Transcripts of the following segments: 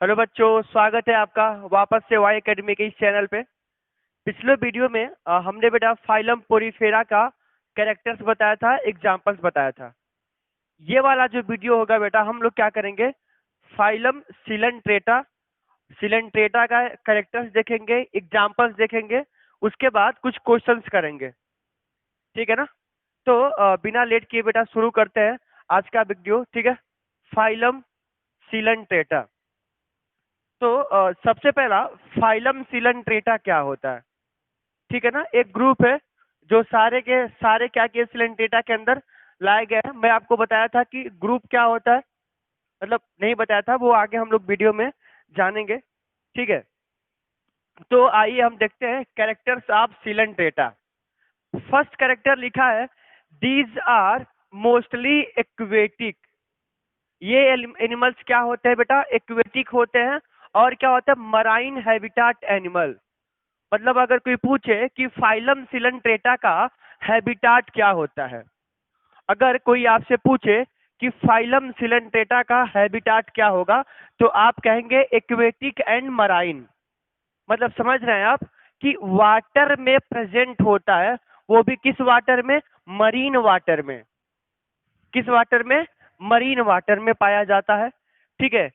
Hello बच्चों, स्वागत है आपका वापस से वाई एकेडमी के इस चैनल पे। पिछले वीडियो में हमने बेटा फाइलम पोरीफेरा का कैरेक्टर्स बताया था, एग्जांपल्स बताया था। ये वाला जो वीडियो होगा बेटा, हम लोग क्या करेंगे, फाइलम सिलेंट्रेटा सिलेंट्रेटा का कैरेक्टर्स देखेंगे, एग्जांपल्स देखेंगे, उसके बाद कुछ क्वेश्चंस करेंगे। ठीक है ना? तो बिना लेट किए बेटा शुरू करते हैं आज का वीडियो। ठीक है, फाइलम सिलेंट्रेटा। तो सबसे पहला, फाइलम सिलेंट्रेटा क्या होता है? ठीक है ना, एक ग्रुप है जो सारे के सारे क्या के सिलेंट्रेटा के अंदर लाए गए हैं। मैं आपको बताया था कि ग्रुप क्या होता है, मतलब नहीं बताया था, वो आगे हम लोग वीडियो में जानेंगे। ठीक है, तो आइए हम देखते हैं characters of Coelenterata. First character लिखा है, दीज आर मोस्टली एक्वेटिक। ये एनिमल्स क्या होते हैं बेटा? एक्वेटिक होते हैं। और क्या होता है? Marine habitat animal. मतलब अगर कोई पूछे कि फाइलम सिलेंट्रेटा का हैबिटाट क्या होता है, अगर कोई आपसे पूछे कि फाइलम सिलेंट्रेटा का हैबिटाट क्या होगा, तो आप कहेंगे एक्वेटिक एंड मराइन। मतलब समझ रहे हैं आप कि वाटर में प्रेजेंट होता है, वो भी किस वाटर में? मरीन वाटर में। किस वाटर में? मरीन वाटर में पाया जाता है। ठीक है,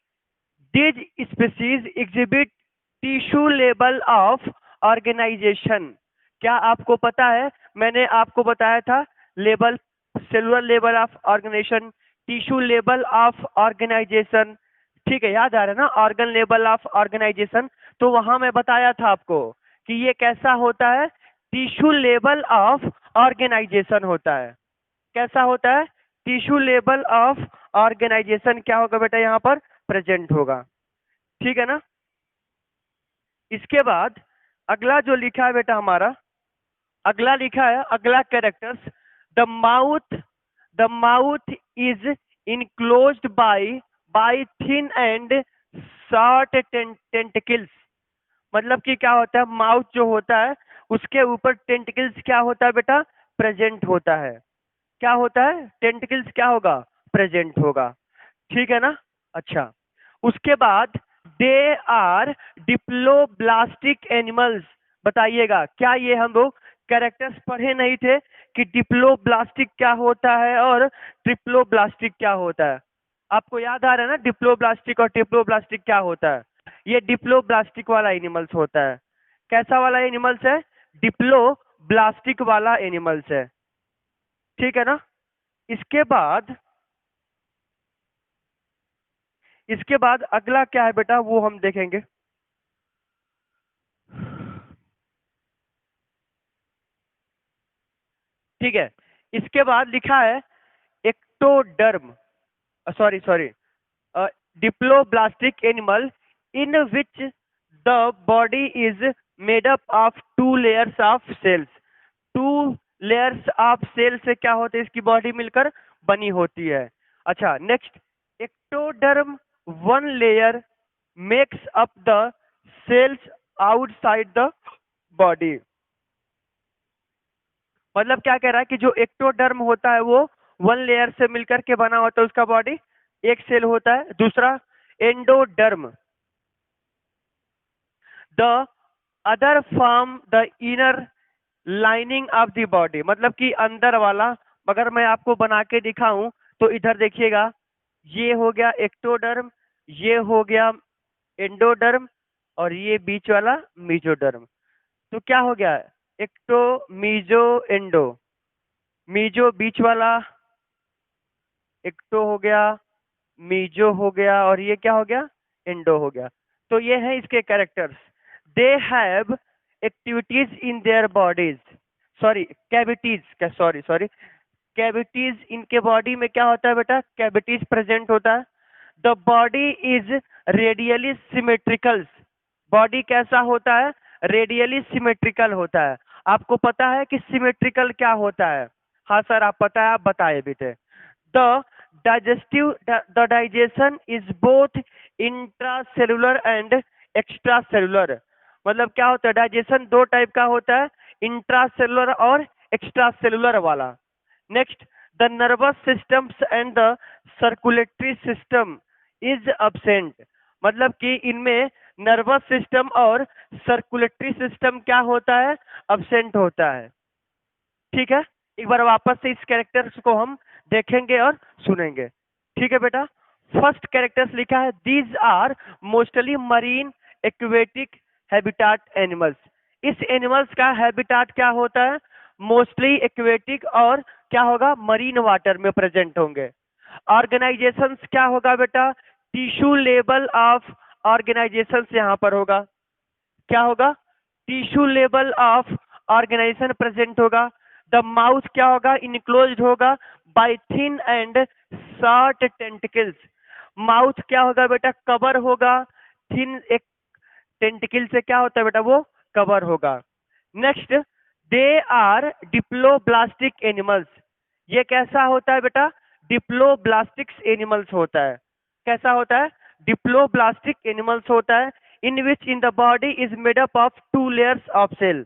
these species exhibit tissue level of organization। क्या आपको पता है? मैंने आपको बताया था level, cellular level of organisation, tissue level of organisation. ठीक है, याद आ रहा है ना, ऑर्गन लेवल ऑफ ऑर्गेनाइजेशन। तो वहां मैं बताया था आपको कि ये कैसा होता है, टिश्यू लेवल ऑफ ऑर्गेनाइजेशन होता है। कैसा होता है? टिश्यू लेवल ऑफ ऑर्गेनाइजेशन क्या होगा बेटा? यहाँ पर प्रेजेंट होगा। ठीक है ना? इसके बाद अगला जो लिखा है बेटा हमारा, अगला लिखा है, अगला characters, the mouth the mouth is enclosed bye thin and short tentacles. मतलब कि क्या होता है, माउथ जो होता है उसके ऊपर टेंटिकल्स क्या होता है बेटा? प्रेजेंट होता है। क्या होता है? टेंटिकल्स क्या होगा? प्रेजेंट होगा। ठीक है ना? अच्छा, उसके बाद दे आर डिप्लोब्लास्टिक एनिमल्स। बताइएगा, क्या ये हम लोग कैरेक्टर्स पढ़े नहीं थे कि डिप्लोब्लास्टिक क्या होता है और ट्रिप्लोब्लास्टिक क्या होता है? आपको याद आ रहा है ना, डिप्लोब्लास्टिक और ट्रिप्लोब्लास्टिक क्या होता है? ये डिप्लोब्लास्टिक वाला एनिमल्स होता है। कैसा वाला एनिमल्स है? डिप्लोब्लास्टिक वाला एनिमल्स है। ठीक है ना? इसके बाद इसके बाद अगला क्या है बेटा, वो हम देखेंगे। ठीक है, इसके बाद लिखा है ectoderm, sorry sorry, diploblastic animal in which the body is made up of two layers of cells. Two layers of cell से क्या होते हैं? इसकी बॉडी मिलकर बनी होती है। अच्छा, next, ectoderm one layer makes up the cells outside the body. मतलब क्या कह रहा है कि जो एक्टोडर्म होता है वो वन लेयर से मिलकर के बना होता है उसका बॉडी, एक सेल होता है। दूसरा, endoderm the other form the inner lining of the body. मतलब कि अंदर वाला, अगर मैं आपको बना के दिखाऊं तो इधर देखिएगा, ये हो गया एक्टोडर्म, ये हो गया एंडोडर्म, और ये बीच वाला मीजोडर्म। तो क्या हो गया? Ecto, meso, endo. मीजो बीच वाला, एक्टो हो गया, मीजो हो गया, और ये क्या हो गया? एंडो हो गया। तो ये है इसके characters. They have activities in their bodies, sorry cavities, क्या, सॉरी सॉरी, कैविटीज। इनके बॉडी में क्या होता है बेटा? कैविटीज प्रेजेंट होता है। The body is radially symmetrical. Body कैसा होता है? रेडियली सिमेट्रिकल होता है। आपको पता है कि सिमेट्रिकल क्या होता है? हाँ सर, आप पता है, आप बताए भी थे। The the digestion is both intracellular and extracellular। मतलब क्या होता है? डाइजेशन दो टाइप का होता है, इंट्रासेलुलर और एक्स्ट्रा सेलुलर वाला। Next, the nervous systems and the circulatory system is absent। मतलब कि इनमें नर्वस सिस्टम और सर्कुलेटरी सिस्टम क्या होता है, अब्सेंट होता है। ठीक है, एक बार वापस से इस कैरेक्टर्स को हम देखेंगे और सुनेंगे। ठीक है बेटा, फर्स्ट कैरेक्टर्स लिखा है, these are mostly marine aquatic habitat animals. इस एनिमल्स का हैबिटाट क्या होता है, मोस्टली एक्वेटिक, और क्या होगा, मरीन वाटर में प्रेजेंट होंगे। ऑर्गेनाइजेशंस क्या होगा बेटा, टिश्यू लेवल ऑफ ऑर्गेनाइजेशंस यहाँ पर होगा। क्या होगा, tissue level of organisation present होगा। द माउथ क्या होगा, इनक्लोज्ड होगा by thin and short tentacles. Mouth क्या होगा बेटा, कवर होगा, थिन एक टेंटिकल से क्या होता है बेटा, वो कवर होगा। Next, they are diploblastic animals. ये कैसा होता है बेटा, डिप्लोब्लास्टिक्स एनिमल्स होता है। कैसा होता है, डिप्लोब्लास्टिक एनिमल्स होता है, in which in the body is made up of two layers of cell.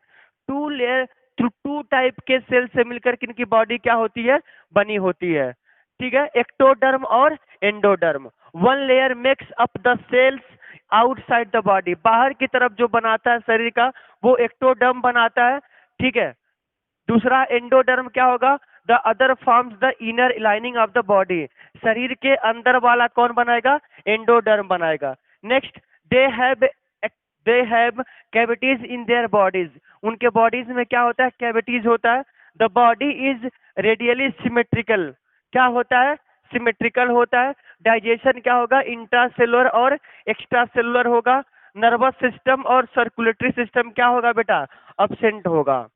Two layer, two type के सेल से मिलकर के इनकी बॉडी क्या होती है, बनी होती है। ठीक है, एक्टोडर्म और endoderm. One layer makes up the cells outside the body. बाहर की तरफ जो बनाता है शरीर का, वो एक्टोडर्म बनाता है। ठीक है, दूसरा एंडोडर्म क्या होगा, the other forms the inner lining of the body. शरीर के अंदर वाला कौन बनाएगा, एंडोडर्म बनाएगा। Next, they have cavities in their bodies. उनके बॉडीज में क्या होता है, कैविटीज होता है। The body is radially symmetrical. क्या होता है, सिमेट्रिकल होता है। डाइजेशन क्या होगा, इंट्रासेलुलर और एक्स्ट्रा सेलुलर होगा। नर्वस सिस्टम और सर्कुलेटरी सिस्टम क्या होगा बेटा, अब्सेंट होगा।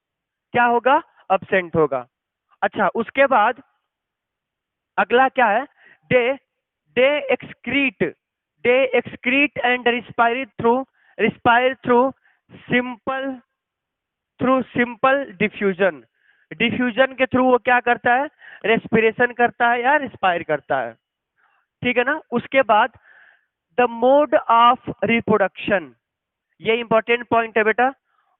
क्या होगा, अब्सेंट होगा। अच्छा, उसके बाद अगला क्या है, they they excrete they excrete and respire simple through simple diffusion. Diffusion के थ्रू वो क्या करता है, रेस्पिरेशन करता है या रिस्पायर करता है। ठीक है ना। उसके बाद द मोड ऑफ रिप्रोडक्शन, ये इंपॉर्टेंट पॉइंट है बेटा।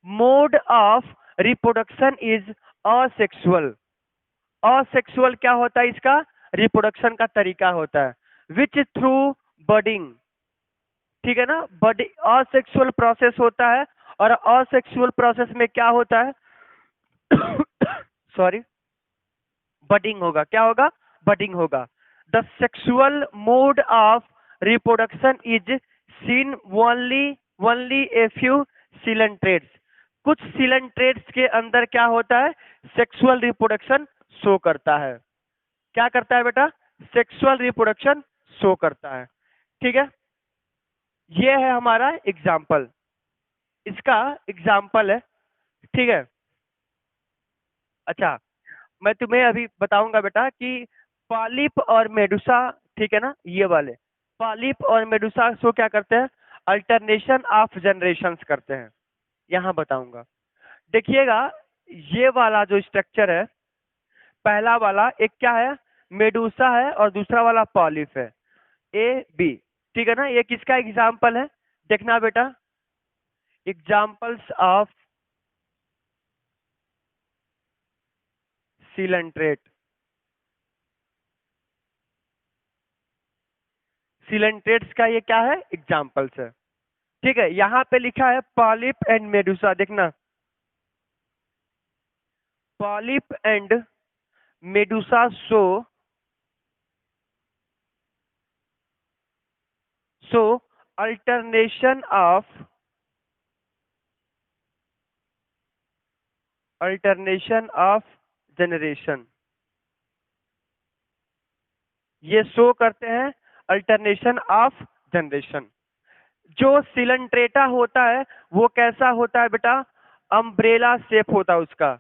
Mode of reproduction is asexual. Asexual क्या होता है, इसका रिप्रोडक्शन का तरीका होता है, विच थ्रू बडिंग। ठीक है ना, बड असेक्सुअल प्रोसेस होता है, और असेक्सुअल प्रोसेस में क्या होता है सॉरी, बडिंग होगा। क्या होगा, बडिंग होगा। The sexual mode of reproduction is seen only a few coelenterates. कुछ सिलेंट्रेट्स के अंदर क्या होता है, सेक्सुअल रिप्रोडक्शन शो करता है। क्या करता है बेटा, सेक्सुअल रिप्रोडक्शन शो करता है। ठीक है, ये है हमारा एग्जाम्पल, इसका एग्जाम्पल है। ठीक है, अच्छा, मैं तुम्हें अभी बताऊंगा बेटा कि पॉलिप और मेडुसा, ठीक है ना, ये वाले पॉलिप और मेडुसा शो क्या करते हैं, अल्टरनेशन ऑफ जनरेशंस करते हैं। यहां बताऊंगा, देखिएगा, ये वाला जो स्ट्रक्चर है, पहला वाला एक क्या है, मेडुसा है, और दूसरा वाला पॉलिप है, ए बी। ठीक है ना, ये किसका एग्जाम्पल है, देखना बेटा, एग्जाम्पल्स ऑफ सिलेंट्रेट। सिलेंट्रेट्स का ये क्या है, एग्जाम्पल्स है। ठीक है, यहां पे लिखा है पॉलिप एंड मेडुसा, देखना, polyp and Medusa so alternation of generation. ये शो करते हैं अल्टरनेशन ऑफ जनरेशन। जो सिलेंट्रेटा होता है वो कैसा होता है बेटा, अम्ब्रेला शेप होता है उसका।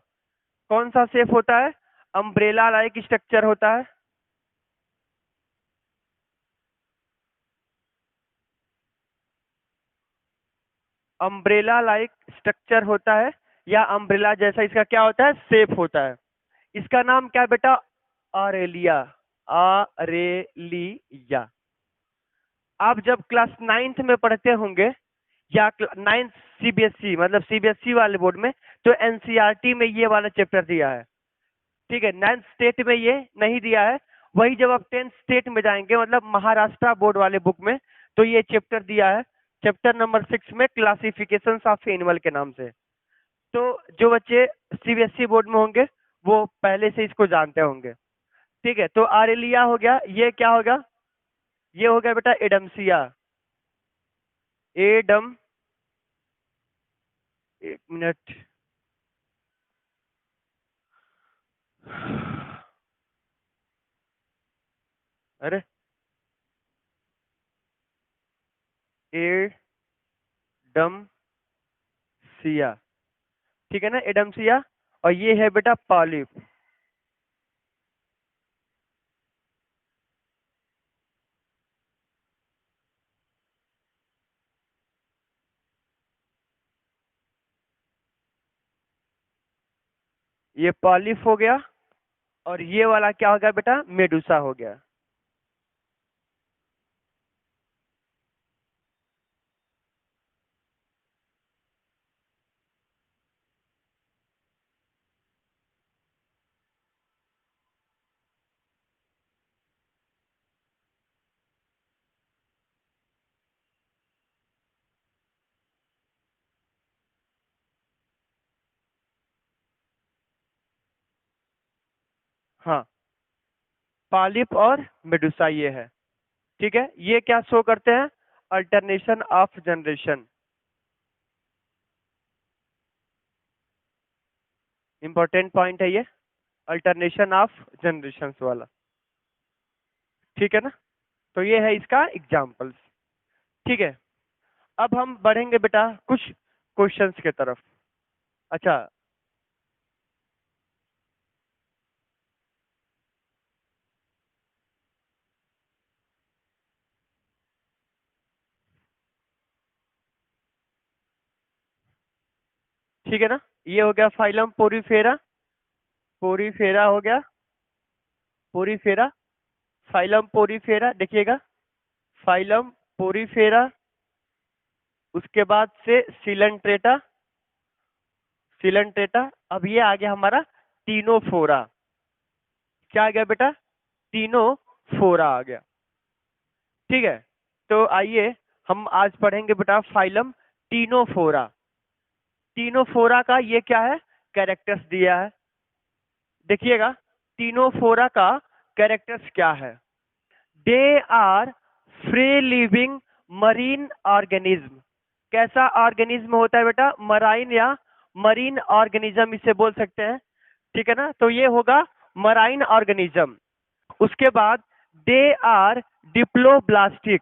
कौन सा शेप होता है, अम्ब्रेला लाइक स्ट्रक्चर होता है। अम्ब्रेला लाइक स्ट्रक्चर होता है, या अम्ब्रेला जैसा इसका क्या होता है, शेप होता है। इसका नाम क्या है बेटा, ऑरेलिया। ऑरेलिया। आप जब क्लास 9th में पढ़ते होंगे, या 9th सीबीएसई, मतलब सीबीएसई वाले बोर्ड में, तो एनसीईआरटी में ये वाला चैप्टर दिया है। ठीक है, 9th स्टेट में ये नहीं दिया है। वही जब आप 10th स्टेट में जाएंगे, मतलब महाराष्ट्र बोर्ड वाले बुक में, तो ये चैप्टर दिया है, चैप्टर नंबर 6 में क्लासिफिकेशन ऑफ एनिमल के नाम से। तो जो बच्चे सीबीएसई बोर्ड में होंगे वो पहले से इसको जानते होंगे। ठीक है, तो आरेलिया हो गया, ये क्या होगा, ये हो गया बेटा एडमसिया। एडम, एक मिनट, अरे एडमसिया, ठीक है ना, एडमसिया। और ये है बेटा पॉलिप। ये पॉलिप हो गया, और ये वाला क्या हो गया बेटा, मेडुसा हो गया। हाँ, पॉलिप और मेडुसा ये है। ठीक है, ये क्या शो करते हैं, alternation of generation. Important point है ये, अल्टरनेशन ऑफ जनरेशन वाला। ठीक है ना, तो ये है इसका एग्जाम्पल्स। ठीक है, अब हम बढ़ेंगे बेटा कुछ क्वेश्चंस के तरफ। अच्छा, ठीक है ना, ये हो गया फाइलम पोरीफेरा। पोरीफेरा हो गया, पोरीफेरा, फाइलम पोरीफेरा, देखिएगा, फाइलम पोरीफेरा। उसके बाद से सिलेंट्रेटा, सिलेंट्रेटा। अब ये आ गया हमारा टीनोफोरा। क्या आ गया बेटा, टीनोफोरा आ गया। ठीक है, तो आइए हम आज पढ़ेंगे बेटा फाइलम टीनोफोरा। टीनोफोरा का ये क्या है, कैरेक्टर्स दिया है। देखिएगा, टीनोफोरा का कैरेक्टर्स क्या है। They are free living marine organism. कैसा ऑर्गेनिज्म होता है बेटा, मराइन या मरीन ऑर्गेनिज्म इसे बोल सकते हैं। ठीक है ना, तो ये होगा मराइन ऑर्गेनिज्म। उसके बाद दे आर डिप्लोब्लास्टिक।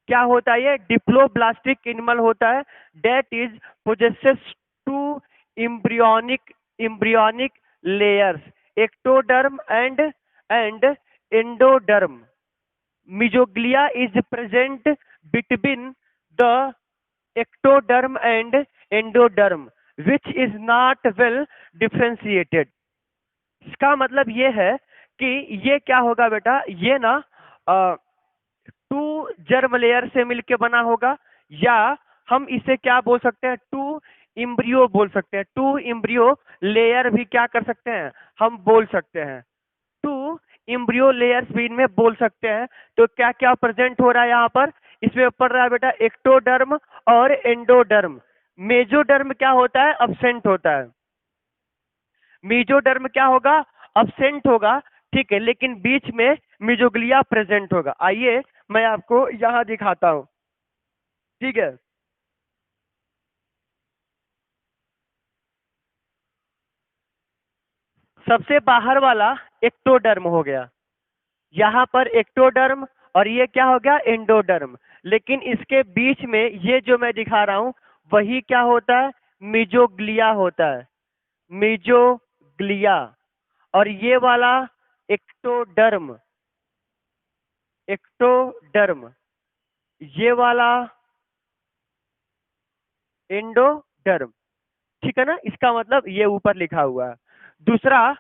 क्या होता है, ये डिप्लोब्लास्टिक एनिमल होता है। That is possesses two embryonic, embryonic layers, ectoderm and endoderm. Mesoglea is present between the ectoderm and endoderm which is not well differentiated। इसका मतलब ये है कि ये क्या होगा बेटा, ये ना टू जर्म लेयर से मिलके बना होगा, या हम इसे क्या बोल सकते हैं, टू इम्ब्रियो बोल सकते हैं। टू इम्ब्रियो लेयर भी क्या कर सकते हैं, हम बोल सकते हैं। टू इम्ब्रियो लेयर्स भी इनमें बोल सकते हैं। तो क्या क्या प्रेजेंट हो रहा है यहाँ पर, इसमें पढ़ रहा है बेटा एक्टोडर्म और एंडोडर्म। मेजोडर्म क्या होता है, अब्सेंट होता है। मीजोडर्म क्या होगा, अब्सेंट होगा। ठीक है, लेकिन बीच में मिजोग्लिया प्रेजेंट होगा। आइए मैं आपको यहां दिखाता हूं। ठीक है, सबसे बाहर वाला एक्टोडर्म हो गया, यहाँ पर एक्टोडर्म, और ये क्या हो गया, एंडोडर्म। लेकिन इसके बीच में ये जो मैं दिखा रहा हूं वही क्या होता है, मिजोग्लिया होता है, मिजोग्लिया। और ये वाला एक्टोडर्म, एक्टोडर्म, ये वाला एंडोडर्म। ठीक है ना, इसका मतलब ये ऊपर लिखा हुआ है। दूसरा,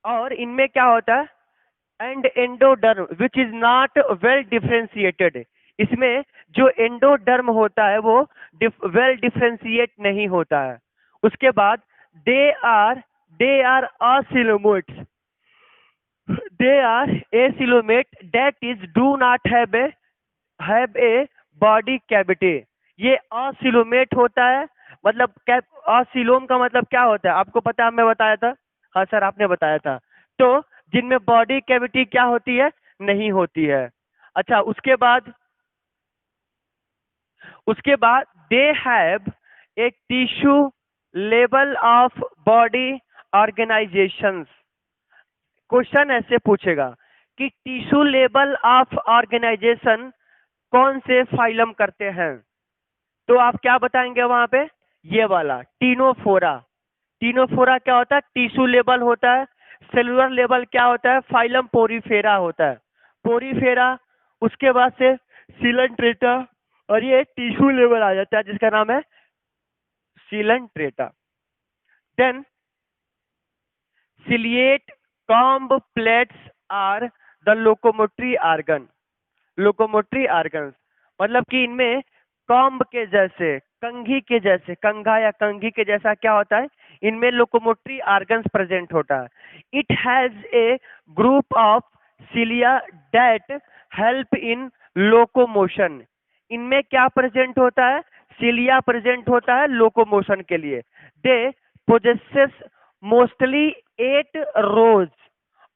और इनमें क्या होता है, and endoderm which is not well differentiated. इसमें जो एंडोडर्म होता है वो वेल डिफ्रेंशिएट नहीं होता है। उसके बाद they are, they are acoelomates, they are acoelomate that is do not have a have a body cavity. ये असिलोमेट होता है। मतलब असिलोम का मतलब क्या होता है आपको पता है? मैं बताया था। हाँ सर आपने बताया था। तो जिनमें बॉडी कैविटी क्या होती है? नहीं होती है। अच्छा उसके बाद they have a tissue level of body organisations. Question ऐसे पूछेगा कि टिश्यू लेवल ऑफ ऑर्गेनाइजेशन कौन से फाइलम करते हैं? तो आप क्या बताएंगे वहां पे? ये वाला टीनोफोरा। टीनोफोरा क्या होता है? टिश्यू लेवल होता है। सेलुलर लेवल क्या होता है? फाइलम पोरीफेरा होता है। पोरीफेरा, उसके बाद से सिलेंट्रेटा, और ये टिश्यू लेवल आ जाता है जिसका नाम है Coelenterata. Then ciliate comb plates are the locomotory organ। Locomotory organs मतलब कि इनमें कॉम्ब के जैसे, कंघी के जैसे, कंघा या कंघी के जैसा क्या होता है? इनमें लोकोमोटरी ऑर्गन्स प्रेजेंट होता है। It has a group of cilia that help in locomotion. इनमें क्या प्रेजेंट होता है? सिलिया प्रेजेंट होता है लोकोमोशन के लिए। They possesses mostly 8 rows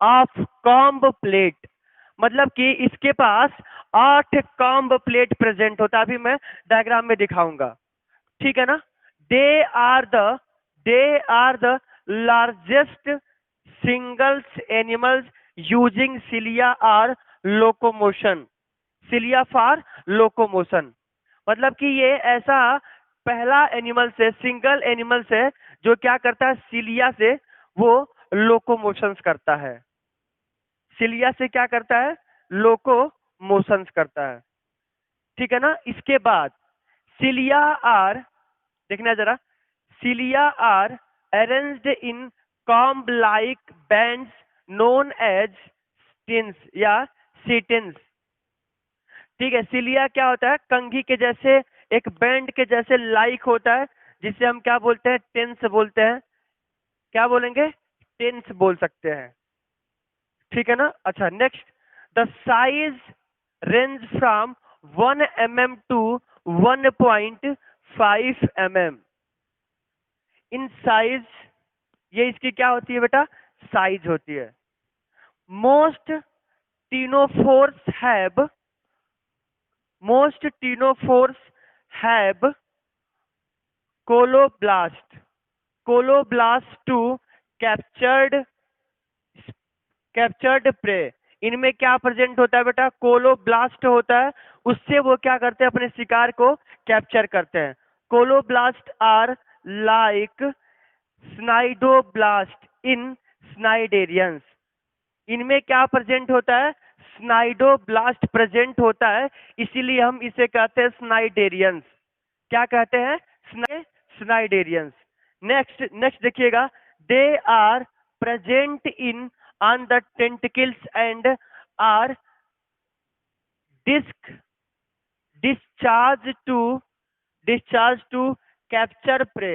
of comb plate. मतलब कि इसके पास 8 कॉम्ब प्लेट प्रेजेंट होता है। अभी मैं डायग्राम में दिखाऊंगा, ठीक है ना? They are the they are the largest singles animals using cilia are locomotion. Cilia for locomotion मतलब कि ये ऐसा पहला एनिमल से, सिंगल एनिमल से जो क्या करता है? सिलिया से वो लोकोमोशंस करता है। सिलिया से क्या करता है? लोको मोशंस करता है, ठीक है ना? इसके बाद सिलिया आर, देखना जरा, cilia are arranged in comb like bands known as ctenes या सीटेंस। ठीक है, सिलिया क्या होता है? कंघी के जैसे, एक बैंड के जैसे लाइक होता है, जिसे हम क्या बोलते हैं? टेंस बोलते हैं। क्या बोलेंगे? टेंस बोल सकते हैं, ठीक है ना? अच्छा next, the size range from 1 mm to 1.5 mm in size. ये इसकी क्या होती है बेटा? साइज होती है। Most ctenophores have most ctenophores have colloblast colloblast to captured captured prey. इनमें क्या प्रेजेंट होता है बेटा? कोलोब्लास्ट होता है। उससे वो क्या करते हैं? अपने शिकार को कैप्चर करते हैं। कोलोब्लास्ट आर लाइक स्नाइडोब्लास्ट इन स्नाइडेरियंस। इनमें क्या प्रेजेंट होता है? स्नाइडोब्लास्ट प्रेजेंट होता है, इसीलिए हम इसे कहते हैं स्नाइडेरियंस। क्या कहते हैं? स्नाइडेरियंस। नेक्स्ट नेक्स्ट देखिएगा, they are present in on the tentacles and are disc discharge to discharge to capture prey.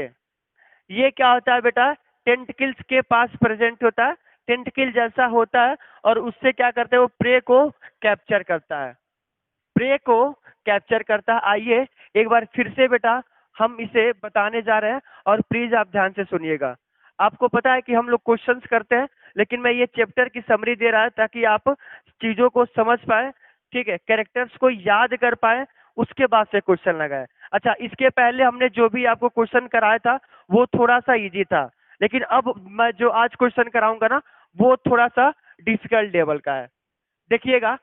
ये क्या होता है बेटा? टेंटिकल्स के पास प्रेजेंट होता है, टेंटिकल जैसा होता है, और उससे क्या करते हैं? वो प्रे को कैप्चर करता है, प्रे को कैप्चर करता है। आइए एक बार फिर से बेटा हम इसे बताने जा रहे हैं, और प्लीज आप ध्यान से सुनिएगा। आपको पता है कि हम लोग क्वेश्चंस करते हैं, लेकिन मैं ये चैप्टर की समरी दे रहा है ताकि आप चीजों को समझ पाए, ठीक है, कैरेक्टर्स को याद कर पाए, उसके बाद से क्वेश्चन लगाए। अच्छा, इसके पहले हमने जो भी आपको क्वेश्चन कराया था वो थोड़ा सा इजी था, लेकिन अब मैं जो आज क्वेश्चन कराऊंगा ना वो थोड़ा सा डिफिकल्ट लेवल का है। देखिएगा,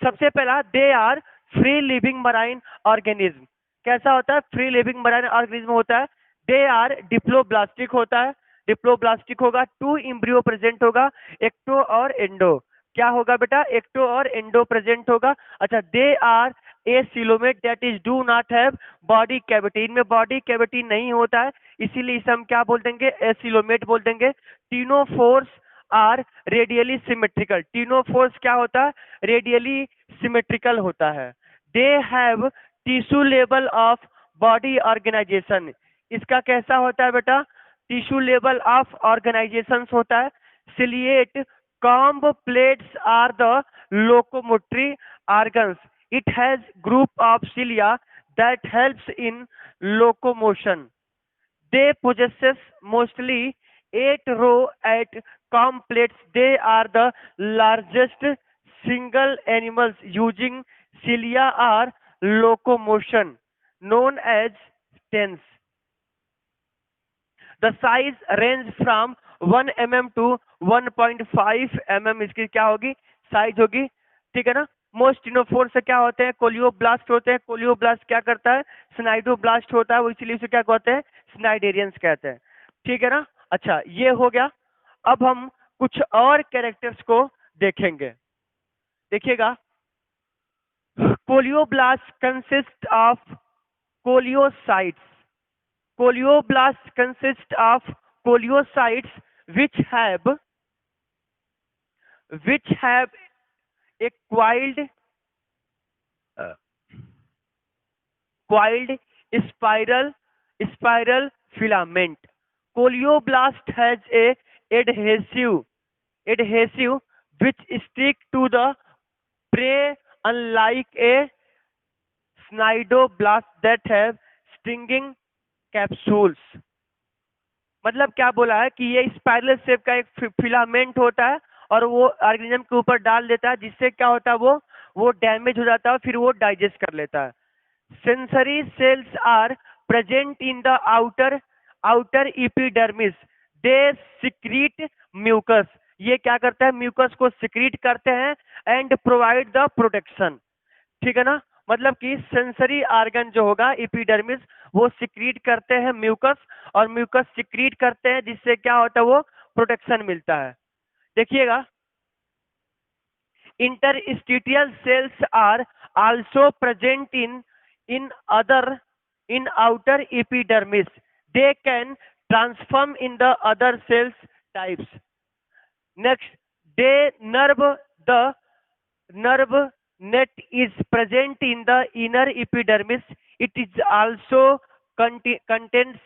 सबसे पहला, they are free living marine organism. कैसा होता है? फ्री लिविंग मराइन ऑर्गेनिज्म होता है। दे आर डिप्लोब्लास्टिक होता है, डिप्लोब्लास्टिक होगा। 2 इम्ब्रियो प्रेजेंट होगा, एक्टो और एंडो। क्या होगा बेटा? एक्टो और एंडो प्रेजेंट होगा। अच्छा, they are a coelomate that is do not have body cavity. इनमें बॉडी कैविटी नहीं होता है, इसीलिए इसे हम क्या बोल देंगे? एसिलोमेट बोल देंगे। Ctenophores are radially symmetrical. Ctenophores क्या होता है? रेडियली सिमेट्रिकल होता है। They have tissue level of body organisation. इसका कैसा होता है बेटा? टिश्यू लेवल ऑफ ऑर्गेनाइजेशन होता है। Ciliate comb plates are the locomotory organs. It has group of cilia that helps in locomotion. They possesses mostly 8 row at complex. They are the largest single animals using cilia or locomotion, known as tens. The size range from 1 mm to 1.5 mm इसकी क्या होगी, size होगी, ठीक है ना। मोस्टिनोफोर से क्या होते हैं, कोलियोब्लास्ट होते हैं। कोलियोब्लास्ट क्या करता है, स्नाइडोब्लास्ट होता है, वो इसलिए उसे क्या कहते हैं, स्नाइडेरियंस कहते हैं, ठीक है ना। अच्छा, ये हो गया। अब हम कुछ और कैरेक्टर्स को देखेंगे, देखिएगा। Colloblast consist of coliocytes. Colioblasts consist of coliocytes which have a uh, coiled spiral filament. Colioblast has a adhesive which stick to the prey, unlike a cnidoblast that have stinging capsules. मतलब क्या बोला है कि ये spiral shape का एक filament होता है और वो ऑर्गेनिज्म के ऊपर डाल देता है, जिससे क्या होता है, वो डैमेज हो जाता है, फिर वो डाइजेस्ट कर लेता है। Sensory cells are present in the outer epidermis. They secrete mucus. ये क्या करता है, म्यूकस को सिक्रीट करते हैं एंड प्रोवाइड द प्रोटेक्शन, ठीक है ना। मतलब कि सेंसरी ऑर्गन जो होगा इपिडर्मिस, वो सिक्रीट करते हैं म्यूकस, और म्यूकस सिक्रीट करते हैं, जिससे क्या होता है, वो प्रोटेक्शन मिलता है। देखिएगा, interstitial cells are also present in outer epidermis. They can transform in the other cells types. Next, they the nerve net is present in the inner epidermis. It is also contains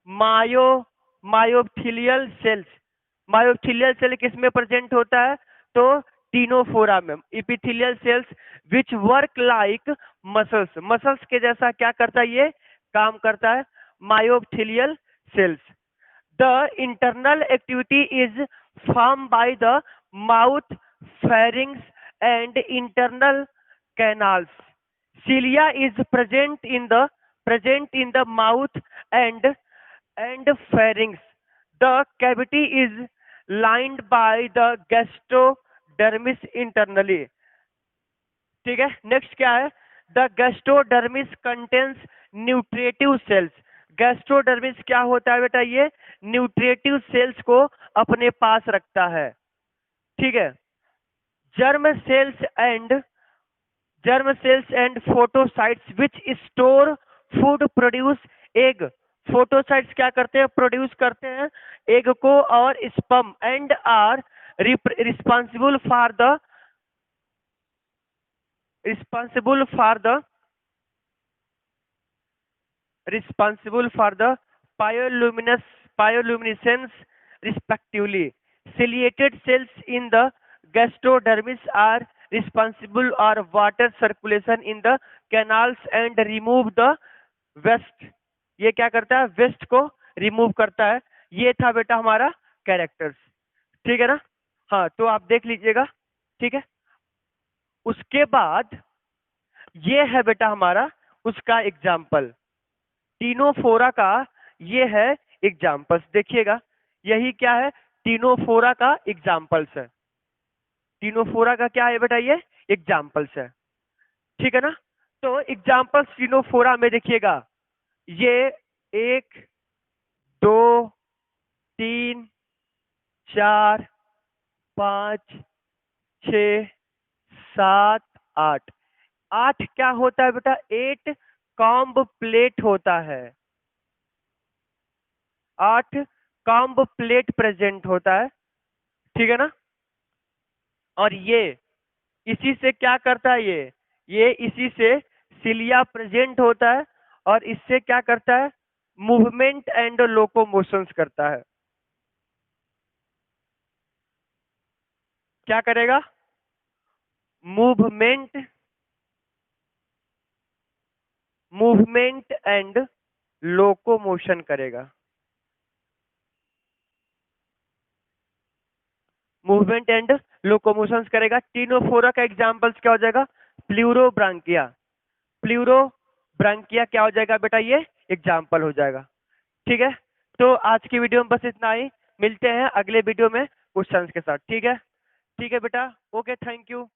myo myofilial cells. Myoepithelial cell किस में present होता है, तो Ctenophora में. Epithelial cells which work like muscles. Muscles के जैसा क्या करता है, ये काम करता है, myoepithelial cells. The internal activity is formed by the mouth, pharynx, and internal canals. Cilia is present in the mouth and pharynx. The cavity is lined by the gastrodermis internally. ठीक है, नेक्स्ट क्या है, the gastrodermis contains nutritive cells. Gastrodermis क्या होता है बेटा, ये nutritive sales को अपने पास रखता है, ठीक है। Germ cells and photocytes which store food produce egg. Photocytes क्या करते हैं, प्रोड्यूस करते हैं एग को और sperm, and are responsible for the responsible for the bioluminescence respectively. Ciliated cells in the gastrodermis are responsible for water circulation in the canals and remove the waste. ये क्या करता है, वेस्ट को remove करता है. ये था बेटा हमारा कैरेक्टर्स, ठीक है ना। हाँ, तो आप देख लीजिएगा, ठीक है। उसके बाद ये है बेटा हमारा उसका एग्जाम्पल, टीनोफोरा का ये है एग्जाम्पल्स. देखिएगा, यही क्या है, टीनोफोरा का एग्जाम्पल्स है. टीनोफोरा का क्या है बेटा, ये एग्जाम्पल्स है, ठीक है ना। तो एग्जाम्पल्स टीनोफोरा में देखिएगा, ये 1 2 3 4 5 6 7 8. 8 क्या होता है बेटा, 8 कॉम्ब प्लेट होता है. 8 कॉम्ब प्लेट प्रेजेंट होता है, ठीक है ना। और ये इसी से क्या करता है, ये इसी से सिलिया प्रेजेंट होता है, और इससे क्या करता है, मूवमेंट एंड लोकोमोशंस करता है. क्या करेगा, मूवमेंट मूवमेंट एंड लोकोमोशन करेगा। मूवमेंट एंड लोकोमोशन करेगा। टीनोफोरा का एग्जांपल्स क्या हो जाएगा? प्लूरोब्रांकिया। प्लूरोब्रांकिया क्या हो जाएगा बेटा? ये एग्जांपल हो जाएगा। ठीक है, तो आज की वीडियो में बस इतना ही। मिलते हैं अगले वीडियो में क्वेश्चंस के साथ। ठीक है बेटा, ओके, थैंक यू।